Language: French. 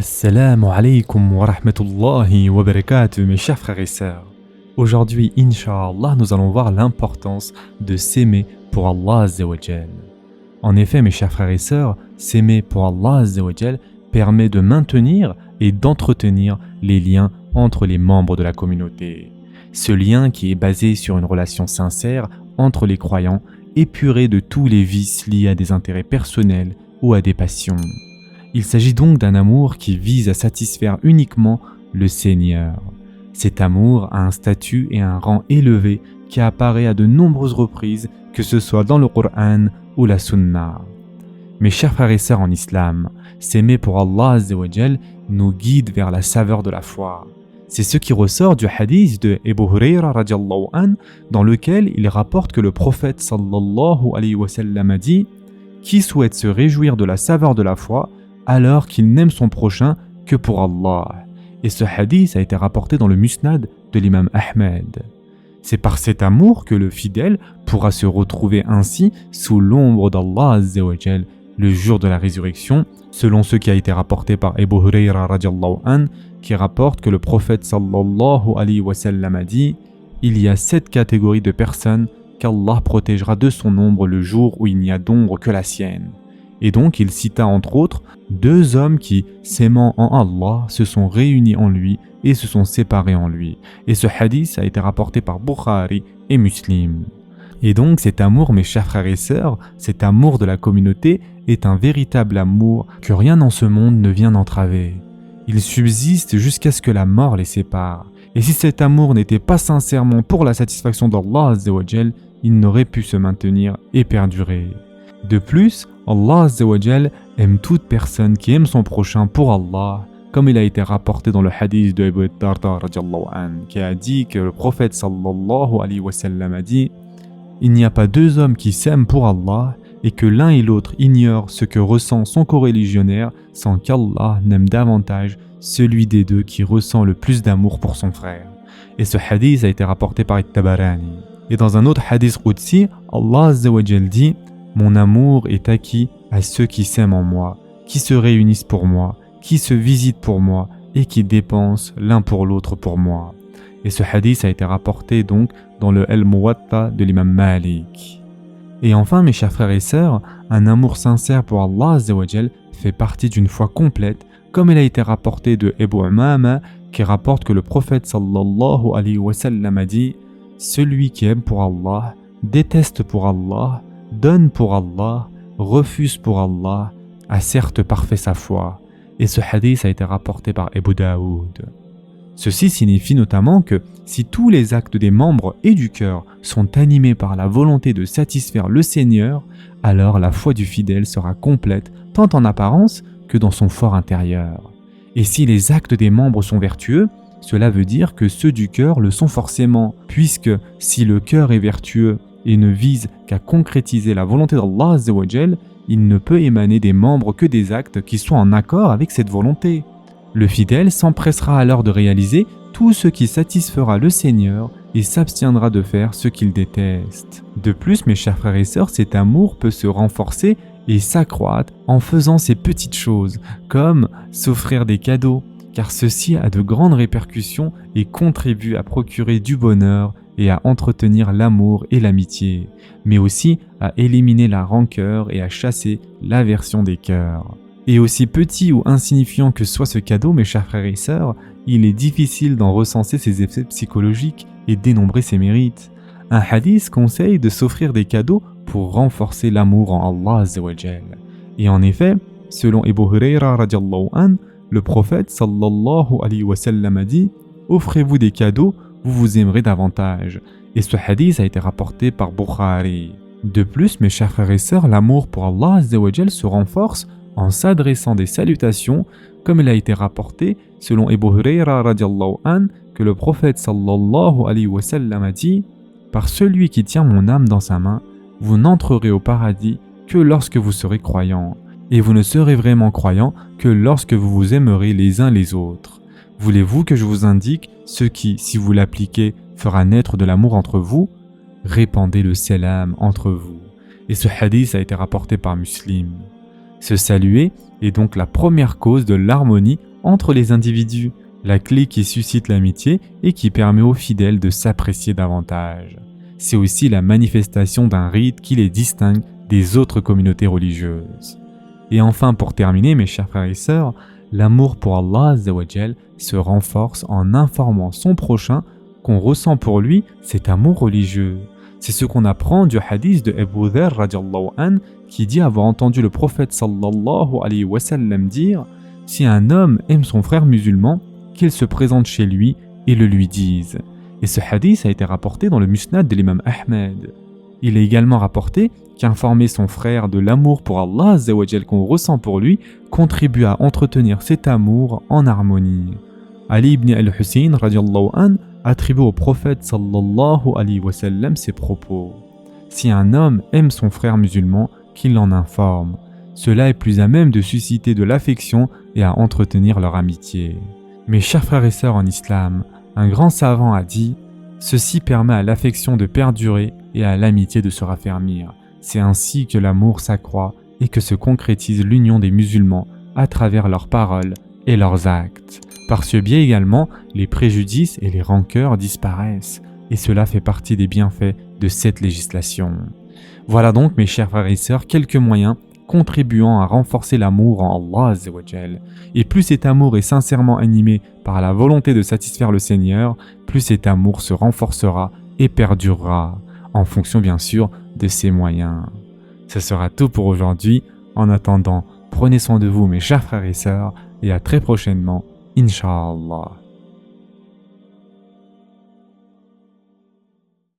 Assalamu alaikum wa rahmatullahi wa barakatuh, mes chers frères et sœurs. Aujourd'hui, Inch'Allah, nous allons voir l'importance de s'aimer pour Allah Azza wa Jal. En effet, mes chers frères et sœurs, s'aimer pour Allah Azza wa Jal permet de maintenir et d'entretenir les liens entre les membres de la communauté. Ce lien qui est basé sur une relation sincère entre les croyants, épuré de tous les vices liés à des intérêts personnels ou à des passions. Il s'agit donc d'un amour qui vise à satisfaire uniquement le Seigneur. Cet amour a un statut et un rang élevé qui apparaît à de nombreuses reprises, que ce soit dans le Coran ou la Sunna. Mes chers frères et sœurs en islam, s'aimer pour Allah Azza wa Jal nous guide vers la saveur de la foi. C'est ce qui ressort du hadith de Abu Hurayra radiallahu an, dans lequel il rapporte que le prophète sallallahu alayhi wa sallam a dit « Qui souhaite se réjouir de la saveur de la foi, alors qu'il n'aime son prochain que pour Allah ». Et ce hadith a été rapporté dans le Musnad de l'imam Ahmed. C'est par cet amour que le fidèle pourra se retrouver ainsi sous l'ombre d'Allah Azza wa Jal le jour de la résurrection, selon ce qui a été rapporté par Abu Hurayra radiallahu an, qui rapporte que le prophète sallallahu alayhi wa sallam a dit « Il y a 7 catégories de personnes qu'Allah protégera de son ombre le jour où il n'y a d'ombre que la sienne. » Et donc il cita entre autres 2 hommes qui, s'aimant en Allah, se sont réunis en lui et se sont séparés en lui. Et ce hadith a été rapporté par Bukhari et Muslim. Et donc cet amour, mes chers frères et sœurs, cet amour de la communauté est un véritable amour que rien en ce monde ne vient entraver. Il subsiste jusqu'à ce que la mort les sépare. Et si cet amour n'était pas sincèrement pour la satisfaction d'Allah Azza wa Jal, il n'aurait pu se maintenir et perdurer. De plus, Allah Azza wa Jal aime toute personne qui aime son prochain pour Allah, comme il a été rapporté dans le hadith de Abu Darda radiallahu an, qui a dit que le prophète sallallahu alayhi wa sallam a dit « Il n'y a pas 2 hommes qui s'aiment pour Allah et que l'un et l'autre ignorent ce que ressent son coreligionnaire sans qu'Allah n'aime davantage celui des 2 qui ressent le plus d'amour pour son frère. » Et ce hadith a été rapporté par At-Tabarani. Et dans un autre hadith Qudsi, Allah Azza wa Jal dit « Mon amour est acquis à ceux qui s'aiment en moi, qui se réunissent pour moi, qui se visitent pour moi et qui dépensent l'un pour l'autre pour moi. » Et ce hadith a été rapporté donc dans le Al-Muwatta de l'imam Malik. Et enfin, mes chers frères et sœurs, un amour sincère pour Allah Azza wa Jal fait partie d'une foi complète, comme il a été rapporté de Abu Umama, qui rapporte que le prophète sallallahu alayhi wa sallam a dit « Celui qui aime pour Allah, déteste pour Allah, donne pour Allah, refuse pour Allah, a certes parfait sa foi. » Et ce hadith a été rapporté par Abu Daoud. Ceci signifie notamment que si tous les actes des membres et du cœur sont animés par la volonté de satisfaire le Seigneur, alors la foi du fidèle sera complète tant en apparence que dans son fort intérieur. Et si les actes des membres sont vertueux, cela veut dire que ceux du cœur le sont forcément, puisque si le cœur est vertueux et ne vise qu'à concrétiser la volonté d'Allah Azza wa Jal, il ne peut émaner des membres que des actes qui soient en accord avec cette volonté. Le fidèle s'empressera alors de réaliser tout ce qui satisfera le Seigneur et s'abstiendra de faire ce qu'il déteste. De plus, mes chers frères et sœurs, cet amour peut se renforcer et s'accroître en faisant ces petites choses, comme s'offrir des cadeaux, car ceci a de grandes répercussions et contribue à procurer du bonheur et à entretenir l'amour et l'amitié, mais aussi à éliminer la rancœur et à chasser l'aversion des cœurs. Et aussi petit ou insignifiant que soit ce cadeau, mes chers frères et sœurs, il est difficile d'en recenser ses effets psychologiques et dénombrer ses mérites. Un hadith conseille de s'offrir des cadeaux pour renforcer l'amour en Allah Azza wa Jal. Et en effet, selon Abu Hurayra radiallahu an, le prophète sallallahu alayhi wa sallam a dit « Offrez-vous des cadeaux, vous vous aimerez davantage. » Et ce hadith a été rapporté par Bukhari. De plus, mes chers frères et sœurs, l'amour pour Allah Azza wa Jal se renforce en s'adressant des salutations, comme il a été rapporté selon Abu Hurayra radiallahu an, que le prophète sallallahu alayhi wa sallam a dit « Par celui qui tient mon âme dans sa main, vous n'entrerez au paradis que lorsque vous serez croyants, et vous ne serez vraiment croyants que lorsque vous vous aimerez les uns les autres. Voulez-vous que je vous indique ce qui, si vous l'appliquez, fera naître de l'amour entre vous ? Répandez le salam entre vous. » Et ce hadith a été rapporté par Muslim. Se saluer est donc la première cause de l'harmonie entre les individus, la clé qui suscite l'amitié et qui permet aux fidèles de s'apprécier davantage. C'est aussi la manifestation d'un rite qui les distingue des autres communautés religieuses. Et enfin, pour terminer, mes chers frères et sœurs, l'amour pour Allah Azza wa Jal se renforce en informant son prochain qu'on ressent pour lui cet amour religieux. C'est ce qu'on apprend du hadith de Abu Dharr radiallahu an qui dit avoir entendu le prophète sallallahu alayhi wa sallam dire « Si un homme aime son frère musulman, qu'il se présente chez lui et le lui dise. » Et ce hadith a été rapporté dans le Musnad de l'imam Ahmed. Il est également rapporté qu'informer son frère de l'amour pour Allah Azza wa Jal qu'on ressent pour lui contribue à entretenir cet amour en harmonie. Ali ibn al-Hussein radiallahu an attribue au prophète sallallahu alayhi wa sallam ces propos. Si un homme aime son frère musulman, qu'il l'en informe. Cela est plus à même de susciter de l'affection et à entretenir leur amitié. Mes chers frères et sœurs en islam, un grand savant a dit « Ceci permet à l'affection de perdurer et à l'amitié de se raffermir. C'est ainsi que l'amour s'accroît et que se concrétise l'union des musulmans à travers leurs paroles et leurs actes. Par ce biais également, les préjudices et les rancœurs disparaissent, et cela fait partie des bienfaits de cette législation. » Voilà donc, mes chers frères et sœurs, quelques moyens contribuant à renforcer l'amour en Allah Azza wa Jal. Et plus cet amour est sincèrement animé par la volonté de satisfaire le Seigneur, plus cet amour se renforcera et perdurera, en fonction bien sûr de ses moyens. Ce sera tout pour aujourd'hui. En attendant, prenez soin de vous mes chers frères et sœurs, et à très prochainement, Inch'Allah.